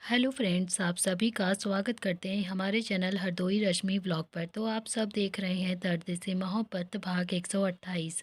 Hello friends, आप सभी का स्वागत करते हैं हमारे चैनल हरदोई रश्मि व्लॉग पर। तो आप सब देख रहे हैं दर्द से मोहब्बत भाग 128।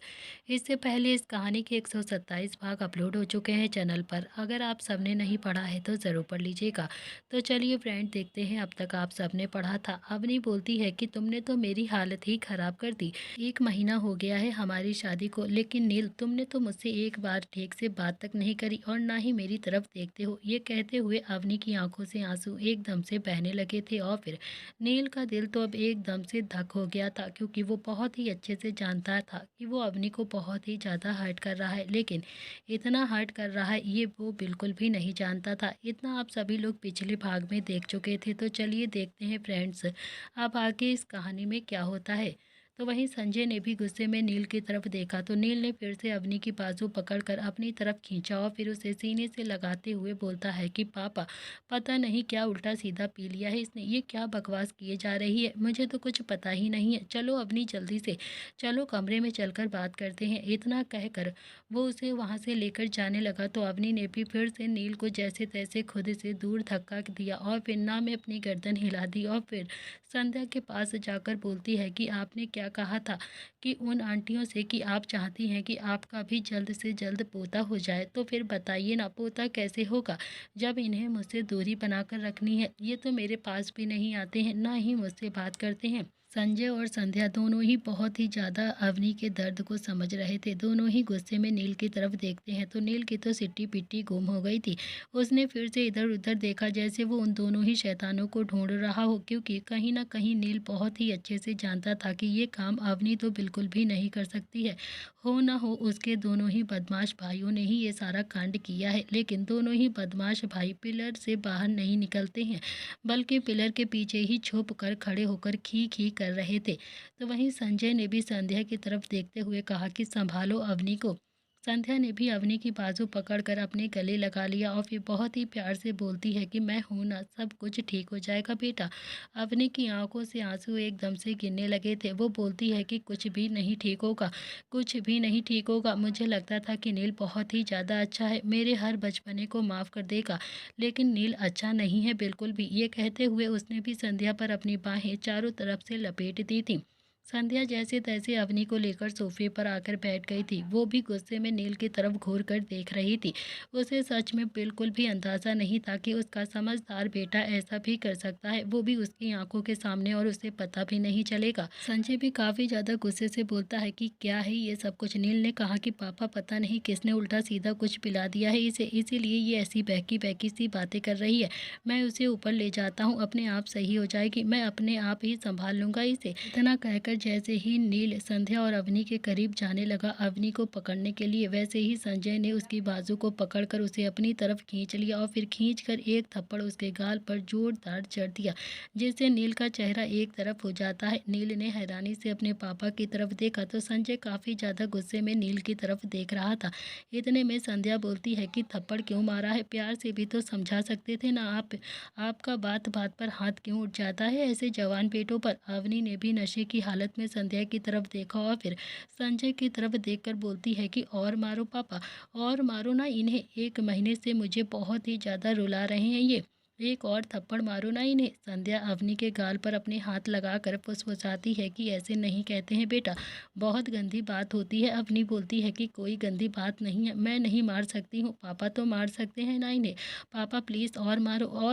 इससे पहले इस कहानी के 127 भाग अपलोड हो चुके हैं चैनल पर। अगर आप सबने नहीं पढ़ा है तो ज़रूर पढ़ लीजिएगा। तो चलिए फ्रेंड, देखते हैं अब तक आप सबने पढ़ा था। अवनी बोलती है कि तुमने तो मेरी हालत ही ख़राब कर दी। 1 महीना हो गया है हमारी शादी को, लेकिन नील तुमने तो मुझसे एक बार ठीक से बात तक नहीं करी और ना ही मेरी तरफ देखते हो। ये कहते हुए अवनी की आंखों से आंसू एकदम से बहने लगे थे और फिर नील का दिल तो अब एकदम से धक हो गया था, क्योंकि वो बहुत ही अच्छे से जानता था कि वो अवनी को बहुत ही ज़्यादा हर्ट कर रहा है। लेकिन इतना हर्ट कर रहा है ये वो बिल्कुल भी नहीं जानता था। इतना आप सभी लोग पिछले भाग में देख चुके थे। तो चलिए देखते हैं फ्रेंड्स, अब आगे इस कहानी में क्या होता है। तो वहीं संजय ने भी गुस्से में नील की तरफ देखा तो नील ने फिर से अवनी की बाजू पकड़कर अपनी तरफ खींचा और फिर उसे सीने से लगाते हुए बोलता है कि पापा, पता नहीं क्या उल्टा सीधा पी लिया है इसने, ये क्या बकवास किए जा रही है, मुझे तो कुछ पता ही नहीं है। चलो अवनी, जल्दी से चलो कमरे में चलकर बात करते हैं। इतना कहकर वो उसे वहाँ से लेकर जाने लगा तो अवनी ने भी फिर से नील को जैसे तैसे खुद से दूर धक्का दिया और फिर ना में अपनी गर्दन हिला दी और फिर संध्या के पास जाकर बोलती है कि आपने क्या कहा था कि उन आंटियों से कि आप चाहती हैं कि आपका भी जल्द से जल्द पोता हो जाए, तो फिर बताइए ना पोता कैसे होगा जब इन्हें मुझसे दूरी बनाकर रखनी है। ये तो मेरे पास भी नहीं आते हैं, ना ही मुझसे बात करते हैं। संजय और संध्या दोनों ही बहुत ही ज़्यादा अवनी के दर्द को समझ रहे थे। दोनों ही गुस्से में नील की तरफ देखते हैं तो नील की तो सिट्टी पिट्टी गुम हो गई थी। उसने फिर से इधर उधर देखा जैसे वो उन दोनों ही शैतानों को ढूंढ रहा हो, क्योंकि कहीं ना कहीं नील बहुत ही अच्छे से जानता था कि ये काम अवनी तो बिल्कुल भी नहीं कर सकती है। हो ना हो उसके दोनों ही बदमाश भाइयों ने ही ये सारा कांड किया है। लेकिन दोनों ही बदमाश भाई पिलर से बाहर नहीं निकलते हैं, बल्कि पिलर के पीछे ही छुप कर खड़े होकर खी खी कर रहे थे। तो वहीं संजय ने भी संध्या की तरफ देखते हुए कहा कि संभालो अवनी को। संध्या ने भी अवनी की बाजू पकड़कर अपने गले लगा लिया और फिर बहुत ही प्यार से बोलती है कि मैं हूं ना, सब कुछ ठीक हो जाएगा बेटा। अवनी की आंखों से आंसू एकदम से गिरने लगे थे। वो बोलती है कि कुछ भी नहीं ठीक होगा, कुछ भी नहीं ठीक होगा। मुझे लगता था कि नील बहुत ही ज़्यादा अच्छा है, मेरे हर बचपने को माफ़ कर देगा, लेकिन नील अच्छा नहीं है बिल्कुल भी। ये कहते हुए उसने भी संध्या पर अपनी बाहें चारों तरफ से लपेट दी थी। संध्या जैसे तैसे अवनी को लेकर सोफे पर आकर बैठ गई थी। वो भी गुस्से में नील की तरफ घूर कर देख रही थी। उसे सच में बिल्कुल भी अंदाज़ा नहीं था कि उसका समझदार बेटा ऐसा भी कर सकता है, वो भी उसकी आंखों के सामने, और उसे पता भी नहीं चलेगा। संजय भी काफ़ी ज़्यादा गुस्से से बोलता है कि क्या है ये सब कुछ। नील ने कहा कि पापा, पता नहीं किसने उल्टा सीधा कुछ पिला दिया है इसे, इसीलिए ये ऐसी बहकी बहकी सी बातें कर रही है। मैं उसे ऊपर ले जाता हूँ, अपने आप सही हो जाएगी, मैं अपने आप ही संभाल लूंगा इसे। इतना कहकर जैसे ही नील संध्या और अवनी के करीब जाने लगा अवनी को पकड़ने के लिए, वैसे ही संजय ने उसकी बाजू को पकड़कर उसे अपनी तरफ खींच लिया और फिर खींचकर एक थप्पड़ उसके गाल पर जोरदार जड़ दिया, जिससे नील का चेहरा एक तरफ हो जाता है। नील ने हैरानी से अपने पापा की तरफ देखा तो संजय काफ़ी ज़्यादा गुस्से में नील की तरफ देख रहा था। इतने में संध्या बोलती है कि थप्पड़ क्यों मारा है, प्यार से भी तो समझा सकते थे ना आप, आपका बात बात पर हाथ क्यों उठ जाता है ऐसे जवान पेटों पर। अवनी ने भी नशे की हालत में संध्या की तरफ देखा और फिर संजय की तरफ देखकर बोलती है कि और मारो पापा, और मारो ना इन्हें, 1 महीने से मुझे बहुत ही ज़्यादा रुला रहे हैं ये, एक और थप्पड़ मारो ना इन्हें। संध्या अवनी के गाल पर अपने हाथ लगाकर फुसफुसाती है कि ऐसे नहीं कहते हैं बेटा, बहुत गंदी बात होती है। अवनी बोलती है कि कोई गंदी बात नहीं है, मैं नहीं मार सकती हूँ, पापा तो मार सकते हैं ना इन्हें, पापा प्लीज़ और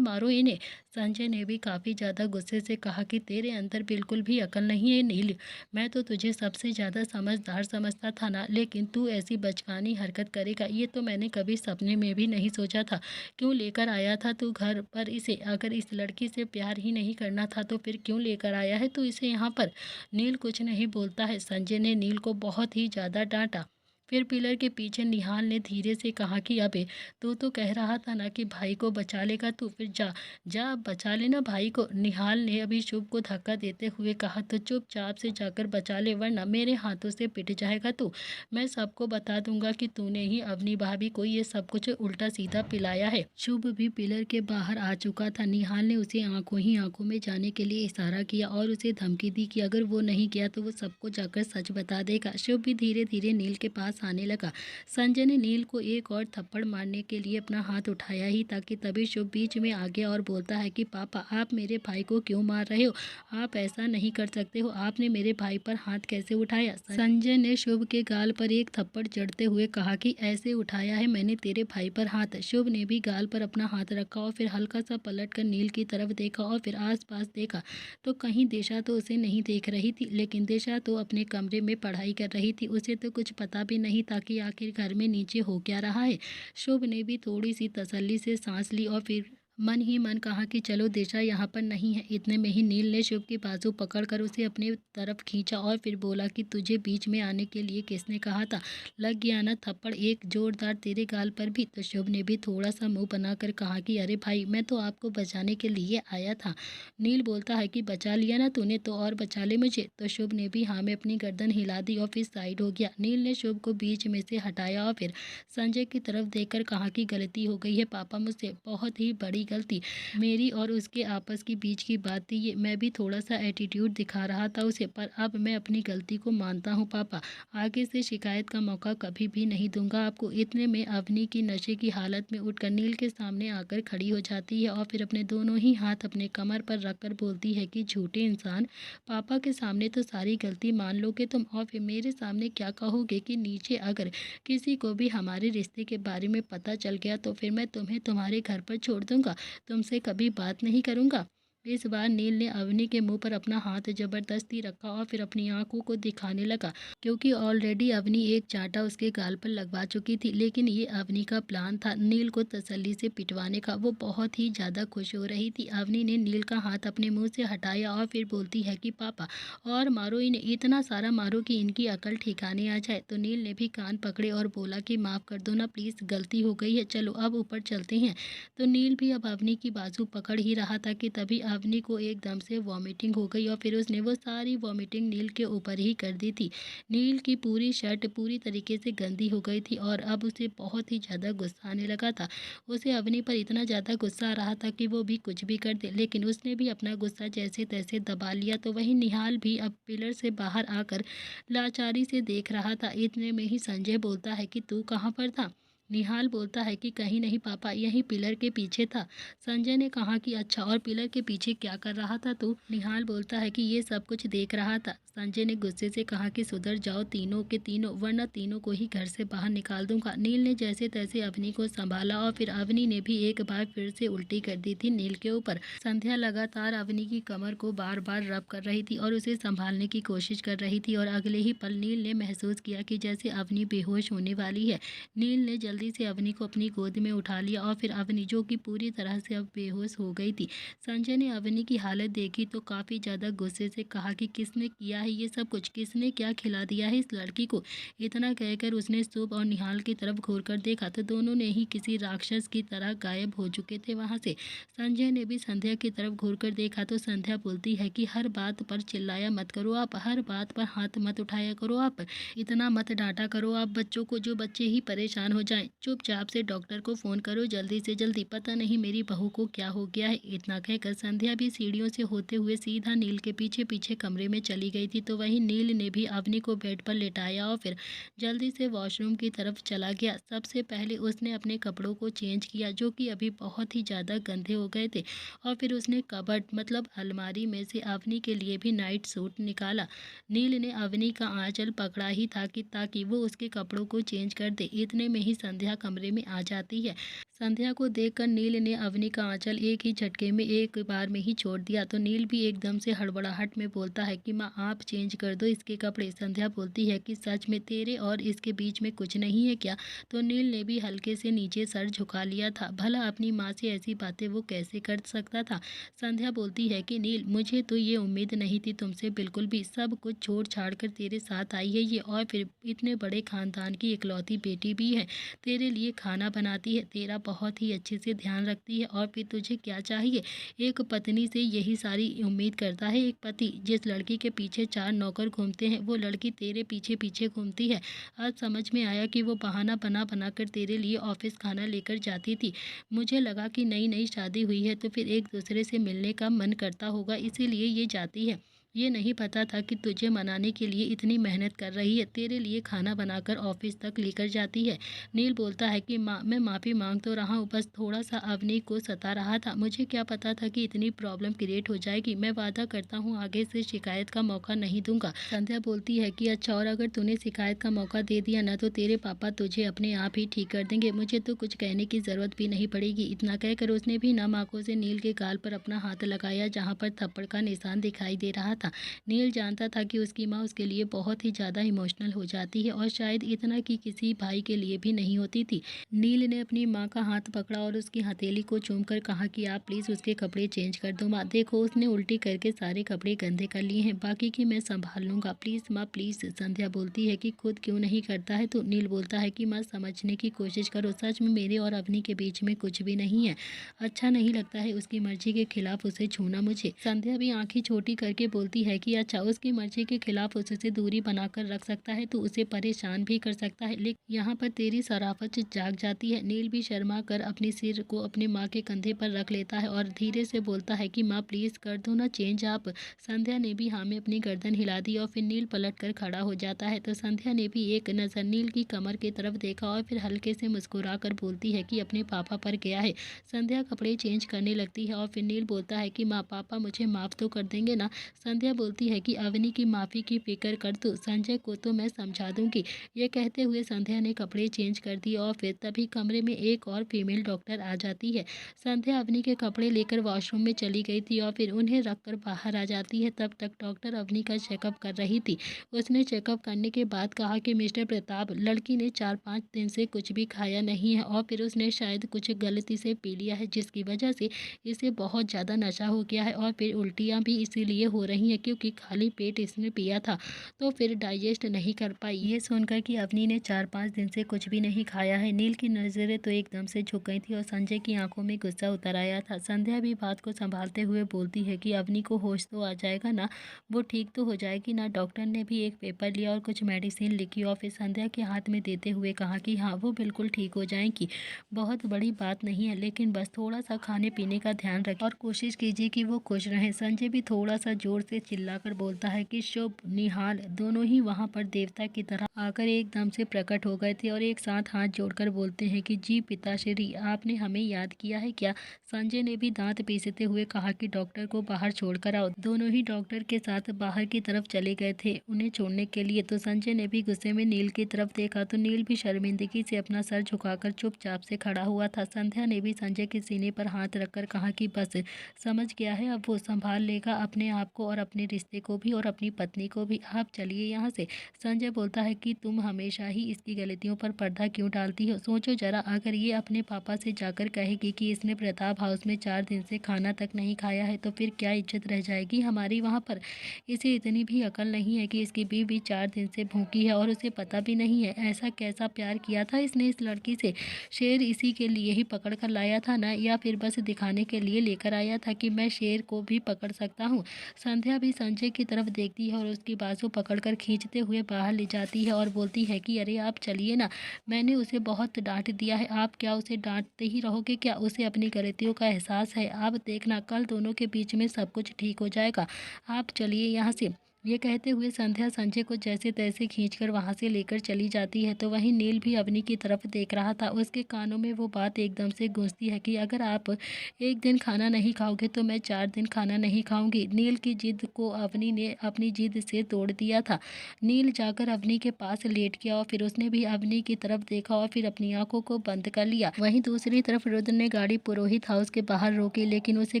मारो इन्हें। संजय ने भी काफ़ी ज़्यादा गुस्से से कहा कि तेरे अंदर बिल्कुल भी अकल नहीं है नील, मैं तो तुझे सबसे ज़्यादा समझदार समझता था ना, लेकिन तू ऐसी बचकानी हरकत करेगा ये तो मैंने कभी सपने में भी नहीं सोचा था। क्यों लेकर आया था तू घर पर इसे, अगर इस लड़की से प्यार ही नहीं करना था तो फिर क्यों लेकर आया है तू इसे यहाँ पर। नील कुछ नहीं बोलता है। संजय ने नील को बहुत ही ज़्यादा डांटा। फिर पिलर के पीछे निहाल ने धीरे से कहा कि अबे, तू तो कह रहा था ना कि भाई को बचा लेगा तू, फिर जा जा अब बचा लेना भाई को। निहाल ने अभी शुभ को धक्का देते हुए कहा तो चुपचाप से जाकर बचा ले, वरना मेरे हाथों से पिट जाएगा तू। मैं सबको बता दूंगा कि तूने ही अवनी भाभी को ये सब कुछ उल्टा सीधा पिलाया है। शुभ भी पिलर के बाहर आ चुका था। निहाल ने उसे आंखों ही आंखों में जाने के लिए इशारा किया और उसे धमकी दी कि अगर वो नहीं गया तो वो सबको जाकर सच बता देगा। शुभ भी धीरे धीरे नील के पास गुस्साने लगा। संजय ने नील को एक और थप्पड़ मारने के लिए अपना हाथ उठाया ही ताकि तभी शुभ बीच में आ गया और बोलता है कि पापा आप मेरे भाई को क्यों मार रहे हो? आप ऐसा नहीं कर सकते हो। आपने मेरे भाई पर हाथ कैसे उठाया? संजय ने शुभ के गाल पर एक थप्पड़ जड़ते हुए कहा कि ऐसे उठाया है मैंने तेरे भाई पर हाथ। शुभ ने भी गाल पर अपना हाथ रखा और फिर हल्का सा पलट कर नील की तरफ देखा और फिर आसपास देखा तो कहीं दिशा तो उसे नहीं देख रही थी, लेकिन दिशा तो अपने कमरे में पढ़ाई कर रही थी। उसे तो कुछ पता भी नहीं था कि आखिर घर में नीचे हो क्या रहा है। शुभ ने भी थोड़ी सी तसल्ली से सांस ली और फिर मन ही मन कहा कि चलो दिशा यहाँ पर नहीं है। इतने में ही नील ने शुभ की बाजू पकड़कर उसे अपनी तरफ खींचा और फिर बोला कि तुझे बीच में आने के लिए किसने कहा था? लग गया ना थप्पड़ एक जोरदार तेरे गाल पर भी। तो शुभ ने भी थोड़ा सा मुंह बनाकर कहा कि अरे भाई मैं तो आपको बचाने के लिए आया था। नील बोलता है कि बचा लिया ना तूने तो और बचा ले मुझे। तो शुभ ने भी हाँ में अपनी गर्दन हिला दी और फिर साइड हो गया। नील ने शुभ को बीच में से हटाया और फिर संजय की तरफ देखकर कहा कि गलती हो गई है पापा मुझसे, बहुत ही बड़ी गलती। मेरी और उसके आपस की बीच की बात थी ये। मैं भी थोड़ा सा एटीट्यूड दिखा रहा था उसे, पर अब मैं अपनी गलती को मानता हूँ पापा। आगे से शिकायत का मौका कभी भी नहीं दूंगा आपको। इतने में अवनी की नशे की हालत में उठकर नील के सामने आकर खड़ी हो जाती है और फिर अपने दोनों ही हाथ अपने कमर पर रखकर बोलती है कि झूठे इंसान, पापा के सामने तो सारी गलती मान लोगे तुम और फिर मेरे सामने क्या कहोगे कि नीचे अगर किसी को भी हमारे रिश्ते के बारे में पता चल गया तो फिर मैं तुम्हें तुम्हारे घर पर छोड़ दूंगा, तुमसे कभी बात नहीं करूंगा। इस बार नील ने अवनी के मुंह पर अपना हाथ जबरदस्ती रखा और फिर अपनी आंखों को दिखाने लगा, क्योंकि ऑलरेडी अवनी एक चांटा उसके गाल पर लगवा चुकी थी। लेकिन ये अवनी का प्लान था नील को तसल्ली से पिटवाने का। वो बहुत ही ज़्यादा खुश हो रही थी। अवनी ने नील का हाथ अपने मुंह से हटाया और फिर बोलती है कि पापा और मारो इन्हें, इतना सारा मारो कि इनकी अकल ठिकाने आ जाए। तो नील ने भी कान पकड़े और बोला कि माफ़ कर दो ना प्लीज़, गलती हो गई है, चलो अब ऊपर चलते हैं। तो नील भी अब अवनी की बाजू पकड़ ही रहा था कि तभी अवनी को एकदम से वॉमिटिंग हो गई और फिर उसने वो सारी वॉमिटिंग नील के ऊपर ही कर दी थी। नील की पूरी शर्ट पूरी तरीके से गंदी हो गई थी और अब उसे बहुत ही ज़्यादा गुस्सा आने लगा था। उसे अवनी पर इतना ज़्यादा गुस्सा आ रहा था कि वो भी कुछ भी कर दे, लेकिन उसने भी अपना गुस्सा जैसे तैसे दबा लिया। तो वहीं निहाल भी अब पिलर से बाहर आकर लाचारी से देख रहा था। इतने में ही संजय बोलता है कि तू कहाँ पर था? निहाल बोलता है कि कहीं नहीं पापा, यहीं पिलर के पीछे था। संजय ने कहा कि अच्छा, और पिलर के पीछे क्या कर रहा था तू? निहाल बोलता है कि ये सब कुछ देख रहा था। संजय ने गुस्से से कहा कि सुधर जाओ तीनों के तीनों, वरना तीनों को ही घर से बाहर निकाल दूंगा। नील ने जैसे तैसे अवनी को संभाला और फिर अवनी ने भी एक बार फिर से उल्टी कर दी थी नील के ऊपर। संध्या लगातार अवनी की कमर को बार बार रब कर रही थी और उसे संभालने की कोशिश कर रही थी और अगले ही पल नील ने महसूस किया कि जैसे अवनी बेहोश होने वाली है। नील ने जल्दी से अवनी को अपनी गोद में उठा लिया और फिर अवनी, जो कि पूरी तरह से अब बेहोश हो गई थी। संजय ने अवनी की हालत देखी तो काफ़ी ज़्यादा गुस्से से कहा कि किसने किया है ये सब कुछ, किसने क्या खिला दिया है इस लड़की को? इतना कहकर उसने शुभ और निहाल की तरफ घूर कर देखा तो दोनों ने ही किसी राक्षस की तरह गायब हो चुके थे वहाँ से। संजय ने भी संध्या की तरफ घूर कर देखा तो संध्या बोलती है कि हर बात पर चिल्लाया मत करो आप, हर बात पर हाथ मत उठाया करो आप, इतना मत डांटा करो आप बच्चों को, जो बच्चे ही परेशान हो जाएं। चुपचाप से डॉक्टर को फ़ोन करो जल्दी से जल्दी, पता नहीं मेरी बहू को क्या हो गया है। इतना कहकर संध्या भी सीढ़ियों से होते हुए सीधा नील के पीछे पीछे कमरे में चली गई थी। तो वहीं नील ने भी अवनी को बेड पर लेटाया और फिर जल्दी से वॉशरूम की तरफ चला गया। सबसे पहले उसने अपने कपड़ों को चेंज किया, जो कि अभी बहुत ही ज़्यादा गंदे हो गए थे, और फिर उसने कबर्ड मतलब अलमारी में से अवनी के लिए भी नाइट सूट निकाला। नील ने अवनी का आंचल पकड़ा ही था कि ताकि वो उसके कपड़ों को चेंज कर दे। इतने में ही संध्या कमरे में आ जाती है। संध्या को देखकर नील ने अवनी का आंचल एक ही झटके में एक बार में ही छोड़ दिया। तो नील भी एकदम से हड़बड़ाहट में बोलता है कि माँ आप चेंज कर दो इसके कपड़े। संध्या बोलती है कि सच में तेरे और इसके बीच में कुछ नहीं है क्या? तो नील ने भी हल्के से नीचे सर झुका लिया था। भला अपनी माँ से ऐसी बातें वो कैसे कर सकता था? संध्या बोलती है कि नील मुझे तो ये उम्मीद नहीं थी तुमसे बिल्कुल भी, सब कुछ छोड़ छाड़ कर तेरे साथ आई है ये, और फिर इतने बड़े खानदान की इकलौती बेटी भी है, तेरे लिए खाना बनाती है, तेरा बहुत ही अच्छे से ध्यान रखती है, और फिर तुझे क्या चाहिए? एक पत्नी से यही सारी उम्मीद करता है एक पति। जिस लड़की के पीछे 4 नौकर घूमते हैं वो लड़की तेरे पीछे पीछे घूमती है। आज समझ में आया कि वो बहाना बना बना कर तेरे लिए ऑफिस खाना लेकर जाती थी। मुझे लगा कि नई नई शादी हुई है तो फिर एक दूसरे से मिलने का मन करता होगा, इसीलिए ये जाती है। ये नहीं पता था कि तुझे मनाने के लिए इतनी मेहनत कर रही है, तेरे लिए खाना बनाकर ऑफिस तक लेकर जाती है। नील बोलता है कि माँ, मैं माफ़ी मांग तो रहा हूँ, बस थोड़ा सा अवनी को सता रहा था। मुझे क्या पता था कि इतनी प्रॉब्लम क्रिएट हो जाएगी। मैं वादा करता हूँ आगे से शिकायत का मौका नहीं दूंगा। संध्या बोलती है कि अच्छा, और अगर तूने शिकायत का मौका दे दिया ना तो तेरे पापा तुझे अपने आप ही ठीक कर देंगे। मुझे तो कुछ कहने की जरूरत भी नहीं पड़ेगी। इतना कहकर उसने भी नम आंखों से नील के गाल पर अपना हाथ लगाया जहाँ पर थप्पड़ का निशान दिखाई दे रहा था। नील जानता था कि उसकी माँ उसके लिए बहुत ही ज़्यादा इमोशनल हो जाती है और शायद इतना कि किसी भाई के लिए भी नहीं होती थी। नील ने अपनी माँ का हाथ पकड़ा और उसकी हथेली को चूमकर कहा कि आप प्लीज़ उसके कपड़े चेंज कर दो माँ। देखो, उसने उल्टी करके सारे कपड़े गंदे कर लिए हैं, बाकी की मैं संभाल लूँगा, प्लीज़ माँ प्लीज़। संध्या बोलती है कि खुद क्यों नहीं करता है तो नील बोलता है कि माँ समझने की कोशिश करो, सच में मेरे और अवनी के बीच में कुछ भी नहीं है। अच्छा नहीं लगता है उसकी मर्जी के खिलाफ उसे छूना मुझे। संध्या भी आंखें छोटी करके बोलती है कि अच्छा, उसकी मर्जी के खिलाफ उससे दूरी बनाकर रख सकता है तो उसे परेशान भी कर सकता है, लेकिन यहाँ पर तेरी शराफत जाग जाती है। नील भी शर्मा कर अपने सिर को अपनी माँ के कंधे पर रख लेता है और धीरे से बोलता है कि माँ प्लीज कर दो ना चेंज आप। संध्या ने भी हाँ में अपनी गर्दन हिला दी और फिर नील पलट कर खड़ा हो जाता है तो संध्या ने भी एक नजर नील की कमर की तरफ देखा और फिर हल्के से मुस्कुरा कर बोलती है कि अपने पापा पर गया है। संध्या कपड़े चेंज करने लगती है और फिर नील बोलता है कि माँ पापा मुझे माफ़ तो कर देंगे ना। संध्या बोलती है कि अवनी की माफ़ी की फिक्र कर दो, संजय को तो मैं समझा दूंगी। ये कहते हुए संध्या ने कपड़े चेंज कर दिए और फिर तभी कमरे में एक और फीमेल डॉक्टर आ जाती है। संध्या अवनी के कपड़े लेकर वॉशरूम में चली गई थी और फिर उन्हें रखकर बाहर आ जाती है। तब तक डॉक्टर अवनी का चेकअप कर रही थी। उसने चेकअप करने के बाद कहा कि मिस्टर प्रताप, लड़की ने 4-5 दिन से कुछ भी खाया नहीं है और फिर उसने शायद कुछ गलती से पी लिया है जिसकी वजह से इसे बहुत ज़्यादा नशा हो गया है और फिर उल्टियाँ भी इसीलिए हो रही हैं क्योंकि खाली पेट इसने पिया था तो फिर डाइजेस्ट नहीं कर पाई। ये सुनकर कि अवनी ने 4-5 दिन से कुछ भी नहीं खाया है, नील की नज़रें तो एकदम से झुक गई थी और संजय की आंखों में गुस्सा उतर आया था। संध्या भी बात को संभालते हुए बोलती है कि अवनी को होश तो आ जाएगा ना, वो ठीक तो हो जाएगी ना। डॉक्टर ने भी एक पेपर लिया और कुछ मेडिसिन लिखी और फिर संध्या के हाथ में देते हुए कहा कि हाँ, वो बिल्कुल ठीक हो जाएगी, बहुत बड़ी बात नहीं है, लेकिन बस थोड़ा सा खाने पीने का ध्यान रखें और कोशिश कीजिए कि वो खुश रहें। संजय भी थोड़ा सा जोर से चिल्लाकर बोलता है कि शुभ निहाल दोनों ही वहां पर देवता की तरह आकर एकदम से प्रकट हो गए थे और एक साथ हाथ जोड़कर बोलते हैं कि जी पिताश्री, आपने हमें याद किया है क्या। संजय ने भी दांत पीसते हुए कहा कि डॉक्टर को बाहर छोड़कर आओ। दोनों ही डॉक्टर के साथ बाहर की तरफ चले गए थे उन्हें छोड़ने के लिए। तो संजय ने भी गुस्से में नील की तरफ देखा तो नील भी शर्मिंदगी से अपना सर झुकाकर चुपचाप से खड़ा हुआ था। संध्या ने भी संजय के सीने पर हाथ रखकर कहा कि बस समझ गया है, अब वो संभाल लेगा अपने आप को और अपने रिश्ते को भी और अपनी पत्नी को भी, आप चलिए यहाँ से। संजय बोलता है कि तुम हमेशा ही इसकी गलतियों पर पर्दा क्यों डालती हो। सोचो जरा, अगर ये अपने पापा से जाकर कहेगी कि इसने प्रताप हाउस में 4 दिन से खाना तक नहीं खाया है तो फिर क्या इज्जत रह जाएगी हमारी वहाँ पर। इसे इतनी भी अकल नहीं है कि इसकी बीवी 4 दिन से भूखी है और उसे पता भी नहीं है ऐसा कैसा प्यार किया था इसने इस लड़की से। शेर इसी के लिए ही पकड़ कर लाया था ना, या फिर बस दिखाने के लिए लेकर आया था कि मैं शेर को भी पकड़ सकता हूँ। संध्या भी संजय की तरफ देखती है और उसकी बाजू पकड़कर खींचते हुए बाहर ले जाती है और बोलती है कि अरे आप चलिए ना, मैंने उसे बहुत डांट दिया है, आप क्या उसे डांटते ही रहोगे क्या। उसे अपनी गलतियों का एहसास है, आप देखना कल दोनों के बीच में सब कुछ ठीक हो जाएगा, आप चलिए यहाँ से। ये कहते हुए संध्या संजय को जैसे तैसे खींचकर वहां से लेकर चली जाती है तो वहीं नील भी अवनी की तरफ देख रहा था। उसके कानों में वो बात एकदम से गूंजती है कि अगर आप एक दिन खाना नहीं खाओगे तो मैं 4 दिन खाना नहीं खाऊंगी। नील की जिद को अवनी ने अपनी जिद से तोड़ दिया था। नील जाकर अवनी के पास लेट गया और फिर उसने भी अवनी की तरफ देखा और फिर अपनी आंखों को बंद कर लिया। वहीं दूसरी तरफ रुद्र ने गाड़ी पुरोहित हाउस के बाहर रोकी, लेकिन उसे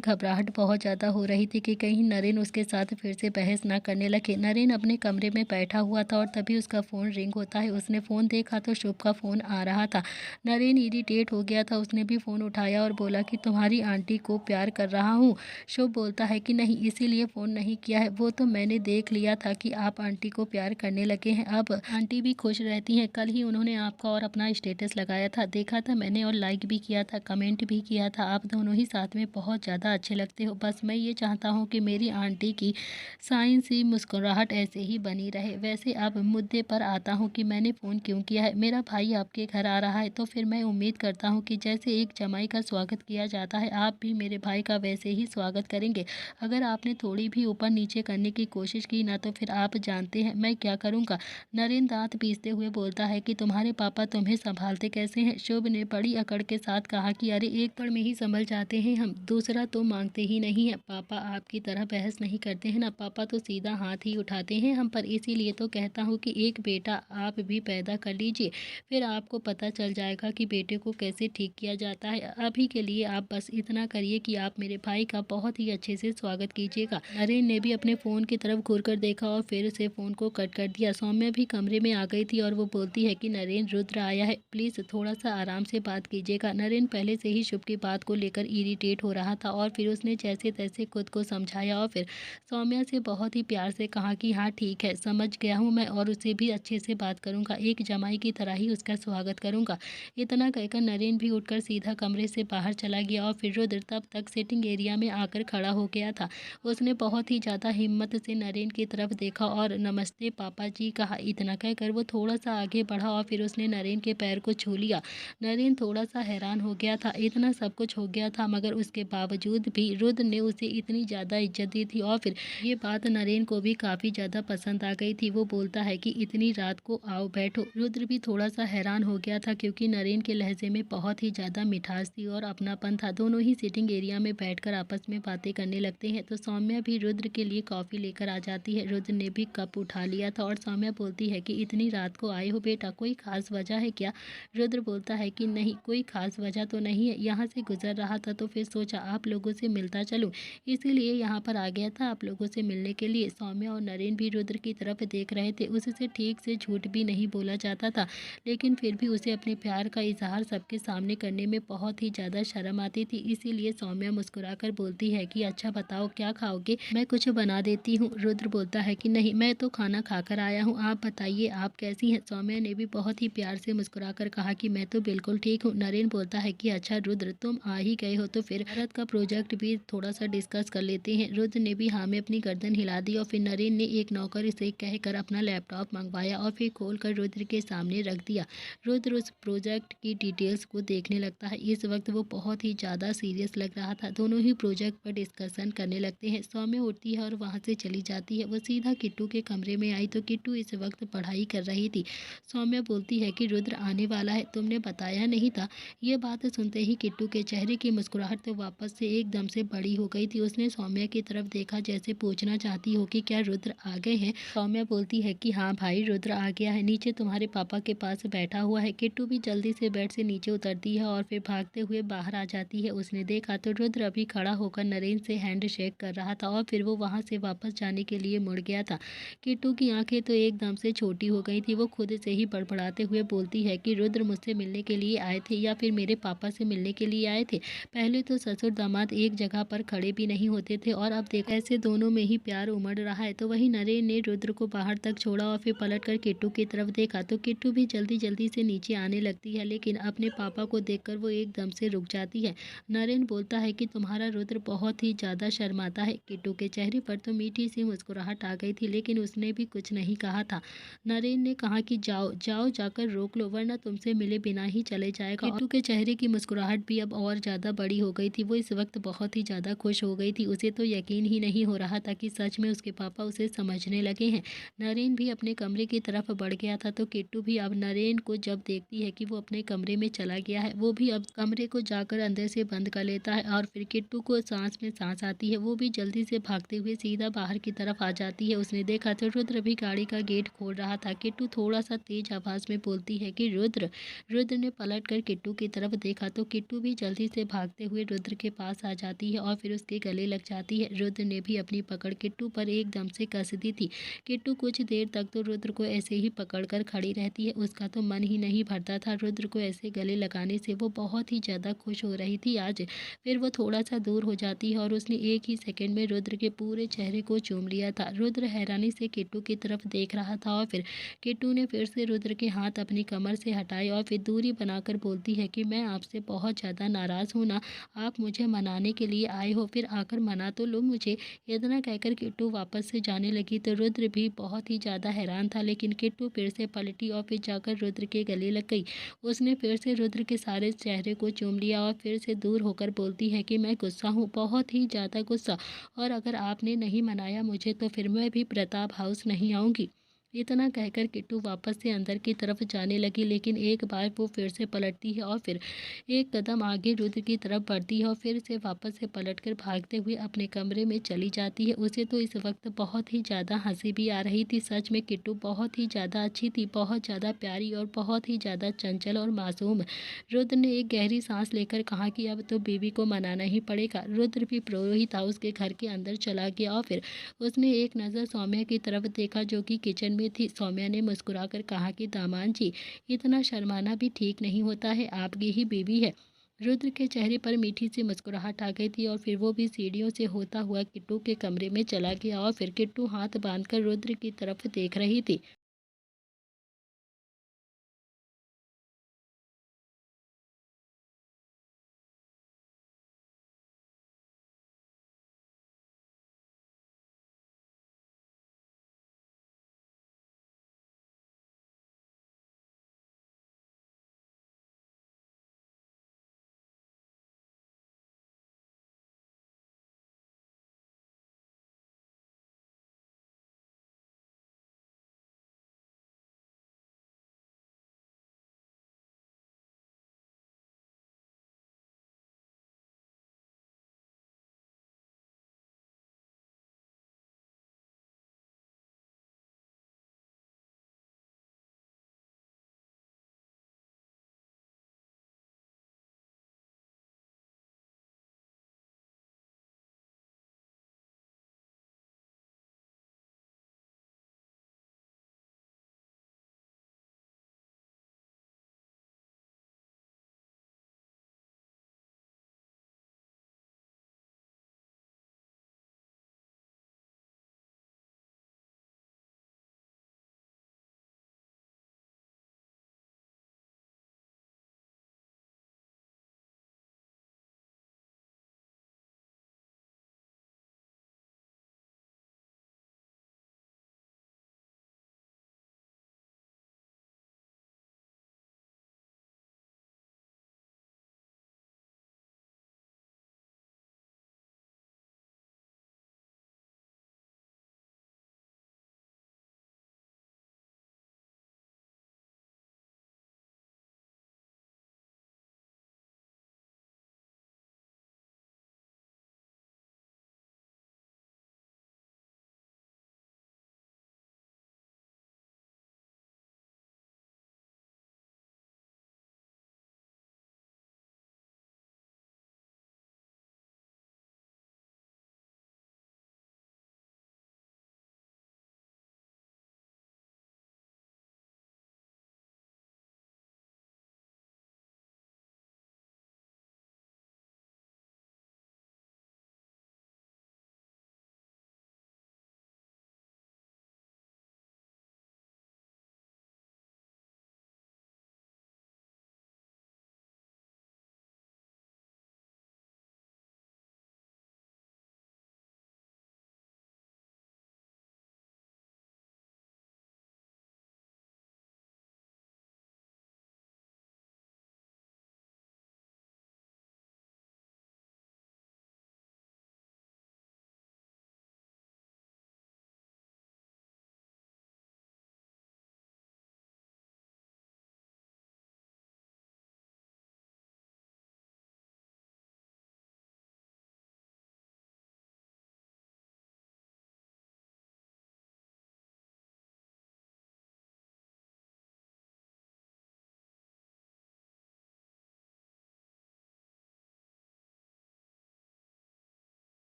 घबराहट बहुत ज्यादा हो रही थी कि कहीं नरेन उसके साथ फिर से बहस न करने लगे। नरेन अपने कमरे में बैठा हुआ था और तभी उसका फोन रिंग होता है। उसने फोन देखा तो शुभ का फोन आ रहा था। नरेन इरिटेट हो गया था, उसने भी फोन उठाया और बोला कि तुम्हारी आंटी को प्यार कर रहा हूँ। शुभ बोलता है कि नहीं, इसीलिए फोन नहीं किया है, वो तो मैंने देख लिया था कि आप आंटी को प्यार करने लगे हैं, अब आंटी भी खुश रहती हैं, कल ही उन्होंने आपका और अपना स्टेटस लगाया था, देखा था मैंने और लाइक भी किया था, कमेंट भी किया था, आप दोनों ही साथ में बहुत ज़्यादा अच्छे लगते हो। बस मैं ये चाहता हूँ कि मेरी आंटी की साइन सी मुस्कुराहट ऐसे ही बनी रहे। वैसे अब मुद्दे पर आता हूँ कि मैंने फ़ोन क्यों किया है। मेरा भाई आपके घर आ रहा है, तो फिर मैं उम्मीद करता हूँ कि जैसे एक जमाई का स्वागत किया जाता है, आप भी मेरे भाई का वैसे ही स्वागत करेंगे। अगर आपने थोड़ी भी ऊपर नीचे करने की कोशिश की ना, तो फिर आप जानते हैं मैं क्या करूँगा। नरेंद्र दाँत पीसते हुए बोलता है कि तुम्हारे पापा तुम्हें संभालते कैसे हैं? शुभ ने बड़ी अकड़ के साथ कहा कि अरे एक पल में ही संभल जाते हैं हम, दूसरा तो मांगते ही नहीं है। पापा आपकी तरह बहस नहीं करते हैं ना, पापा तो सीधा हाथ ही उठाते हैं हम पर। इसीलिए तो कहता हूँ कि एक बेटा आप भी पैदा कर लीजिए, फिर आपको पता चल जाएगा कि बेटे को कैसे ठीक किया जाता है। अभी के लिए आप बस इतना करिए कि आप मेरे भाई का बहुत ही अच्छे से स्वागत कीजिएगा। नरेन ने भी अपने फ़ोन की तरफ घूर कर देखा और फिर से फ़ोन को कट कर दिया। सौम्या भी कमरे में आ गई थी और वो बोलती है कि नरेन, रुद्र आया है, प्लीज़ थोड़ा सा आराम से बात कीजिएगा। नरेन पहले से ही शुभ की बात को लेकर इरिटेट हो रहा था और फिर उसने जैसे तैसे खुद को समझाया और फिर सौम्या से बहुत ही प्यार से कहा कि हाँ ठीक है, समझ गया हूँ मैं और उससे भी अच्छे से बात करूँगा, एक जमाई की तरह ही उसका स्वागत करूँगा। इतना कहकर नरेन भी उठकर सीधा कमरे से बाहर चला गया और फिर रुद्र तब तक सिटिंग एरिया में आकर खड़ा हो गया था। उसने बहुत ही ज़्यादा हिम्मत से नरेन की तरफ देखा और नमस्ते पापा जी कहा। इतना कहकर वो थोड़ा सा आगे बढ़ा और फिर उसने नरेन के पैर को छू लिया। नरेन थोड़ा सा हैरान हो गया था, इतना सब कुछ हो गया था मगर उसके बावजूद भी रुद्र ने उसे इतनी ज़्यादा इज्जत दी थी और फिर ये बात नरेन को भी काफ़ी ज़्यादा पसंद आ गई थी। वो बोलता है कि इतनी रात को आओ बैठो। रुद्र भी थोड़ा सा हैरान हो गया था क्योंकि नरेन के लहजे में बहुत ही ज़्यादा मिठास थी और अपनापन था। दोनों ही सिटिंग एरिया में बैठकर आपस में बातें करने लगते हैं तो सौम्या भी रुद्र के लिए कॉफ़ी लेकर आ जाती है। रुद्र ने भी कप उठा लिया था और सौम्या बोलती है कि इतनी रात को आए हो बेटा, कोई ख़ास वजह है क्या? रुद्र बोलता है कि नहीं, कोई ख़ास वजह तो नहीं है, यहाँ से गुजर रहा था तो फिर सोचा आप लोगों से मिलता चलूँ, इसीलिए यहाँ पर आ गया था आप लोगों से मिलने के लिए। सौम्या और नरेन भी रुद्र की तरफ देख रहे थे। उससे ठीक से झूठ भी नहीं बोला जाता था, लेकिन फिर भी उसे अपने प्यार का इजहार सबके सामने करने में बहुत ही ज़्यादा शर्म आती थी। इसीलिए सौम्या मुस्कुराकर बोलती है कि अच्छा बताओ क्या खाओगे, मैं कुछ बना देती हूँ। रुद्र बोलता है कि नहीं, मैं तो खाना खाकर आया हूँ, आप बताइए आप कैसी हैं? सौम्या ने भी बहुत ही प्यार से मुस्कुराकर कहा कि मैं तो बिल्कुल ठीक हूँ। नरेन बोलता है कि अच्छा रुद्र, तुम आ ही गए हो तो फिर भारत का प्रोजेक्ट भी थोड़ा सा डिस्कस कर लेते हैं। रुद्र ने भी हाँ में अपनी गर्दन हिला दी और फिर नरेन ने एक नौकर से कहकर अपना लैपटॉप मंगवाया और फिर खोलकर रुद्र के सामने रख दिया। रुद्र उस प्रोजेक्ट की डिटेल्स को देखने लगता है। इस वक्त वो बहुत ही ज़्यादा सीरियस लग रहा था। दोनों ही प्रोजेक्ट पर डिस्कशन करने लगते हैं। सौम्या उठती है और वहाँ से चली जाती है। वो सीधा किट्टू के कमरे में आई तो किट्टू इस वक्त पढ़ाई कर रही थी। सौम्या बोलती है कि रुद्र आने वाला है, तुमने बताया नहीं था? ये बात सुनते ही किट्टू के चेहरे की मुस्कुराहट तो वापस से एकदम से बड़ी हो गई थी। उसने सौम्या की तरफ देखा जैसे पूछना चाहती हो कि क्या रुद्र आ गए हैं। सौम्या बोलती है कि हाँ भाई, रुद्र आ गया है, नीचे तुम्हारे पापा के पास बैठा हुआ है। किट्टू भी जल्दी से बेड से नीचे उतरती है और फिर भागते हुए बाहर आ जाती है। उसने देखा तो रुद्र अभी खड़ा होकर नरेन से हैंड शेक कर रहा था और फिर वो वहाँ से वापस जाने के लिए मुड़ गया था। किट्टू की आंखें तो एकदम से छोटी हो गई थी। वो खुद से ही बड़बड़ाते हुए बोलती है कि रुद्र मुझसे मिलने के लिए आए थे या फिर मेरे पापा से मिलने के लिए आए थे? पहले तो ससुर दामाद एक जगह पर खड़े भी नहीं होते थे और अब देखो ऐसे दोनों में ही प्यार उमड़ रहा है। तो वहीं नरेन ने रुद्र को बाहर तक छोड़ा और फिर पलट कर किट्टू की तरफ देखा तो किट्टू भी जल्दी जल्दी से नीचे आने लगती है, लेकिन अपने पापा को देखकर वो एकदम से रुक जाती है। नरेन बोलता है कि तुम्हारा रुद्र बहुत ही ज़्यादा शर्माता है। किट्टू के चेहरे पर तो मीठी सी मुस्कुराहट आ गई थी, लेकिन उसने भी कुछ नहीं कहा था। नरेन ने कहा कि जाओ जाओ, जाकर रोक लो वरना तुमसे मिले बिना ही चले जाएगा। किट्टू के चेहरे की मुस्कुराहट भी अब और ज़्यादा बड़ी हो गई थी। वो इस वक्त बहुत ही ज़्यादा खुश हो गई थी। उसे तो यकीन ही नहीं हो रहा था कि सच में उसके पापा उसे समझने लगे हैं। नरेन भी अपने कमरे की तरफ बढ़ गया था तो किट्टू भी अब नरेन को जब देखती है कि वो अपने कमरे में चला गया है, वो भी अब कमरे को जाकर अंदर से बंद कर लेता है और फिर किट्टू को सांस में सांस आती है। वो भी जल्दी से भागते हुए सीधा बाहर की तरफ आ जाती है। उसने देखा तो रुद्र भी गाड़ी का गेट खोल रहा था। किट्टू थोड़ा सा तेज आवाज़ में बोलती है कि रुद्र। रुद्र ने पलट कर किट्टू की तरफ देखा तो किट्टू भी जल्दी से भागते हुए रुद्र के पास आ जाती है और फिर उसके गले लग जाती है। रुद्र ने भी अपनी पकड़ किट्टू पर एकदम से कस दी थी। किट्टू कुछ देर तक तो रुद्र को ऐसे ही पकड़कर खड़ी रहती है। उसका तो मन ही नहीं भरता था। रुद्र को ऐसे गले लगाने से वो बहुत ही ज़्यादा खुश हो रही थी आज। फिर वो थोड़ा सा दूर हो जाती है और उसने एक ही सेकंड में रुद्र के पूरे चेहरे को चूम लिया था। रुद्र हैरानी से किट्टू की तरफ देख रहा था और फिर किट्टू ने फिर से रुद्र के हाथ अपनी कमर से हटाए और फिर दूरी बनाकर बोलती है कि मैं आपसे बहुत ज़्यादा नाराज़ हूँ ना, आप मुझे मनाने के लिए आए हो, फिर आकर मना तो लो मुझे। इतना कहकर किट्टू वापस से जाने लगी तो रुद्र भी बहुत ही ज़्यादा हैरान था, लेकिन किट्टू फिर से पलटी और फिर जाकर रुद्र के गले लग गई। उसने फिर से रुद्र के सारे चेहरे को चूम लिया और फिर से दूर होकर बोलती है कि मैं गुस्सा हूँ, बहुत ही ज़्यादा गुस्सा, और अगर आपने नहीं मनाया मुझे तो फिर मैं भी प्रताप हाउस नहीं आऊँगी। इतना कहकर किट्टू वापस से अंदर की तरफ जाने लगी, लेकिन एक बार वो फिर से पलटती है और फिर एक कदम आगे रुद्र की तरफ बढ़ती है और फिर से वापस से पलटकर भागते हुए अपने कमरे में चली जाती है। उसे तो इस वक्त बहुत ही ज़्यादा हंसी भी आ रही थी। सच में किट्टू बहुत ही ज़्यादा अच्छी थी, बहुत ज़्यादा प्यारी और बहुत ही ज़्यादा चंचल और मासूम। रुद्र ने एक गहरी सांस लेकर कहा कि अब तो बीवी को मनाना ही पड़ेगा। रुद्र भी पुरोहित हाउस के घर के अंदर चला गया और फिर उसने एक नज़र सौम्या की तरफ देखा जो कि किचन में थी। सौम्या ने मुस्कुराकर कहा कि दामाद जी, इतना शर्माना भी ठीक नहीं होता है, आपकी ही बीवी है। रुद्र के चेहरे पर मीठी सी मुस्कुराहट आ गई थी और फिर वो भी सीढ़ियों से होता हुआ किट्टू के कमरे में चला गया और फिर किट्टू हाथ बांधकर रुद्र की तरफ देख रही थी।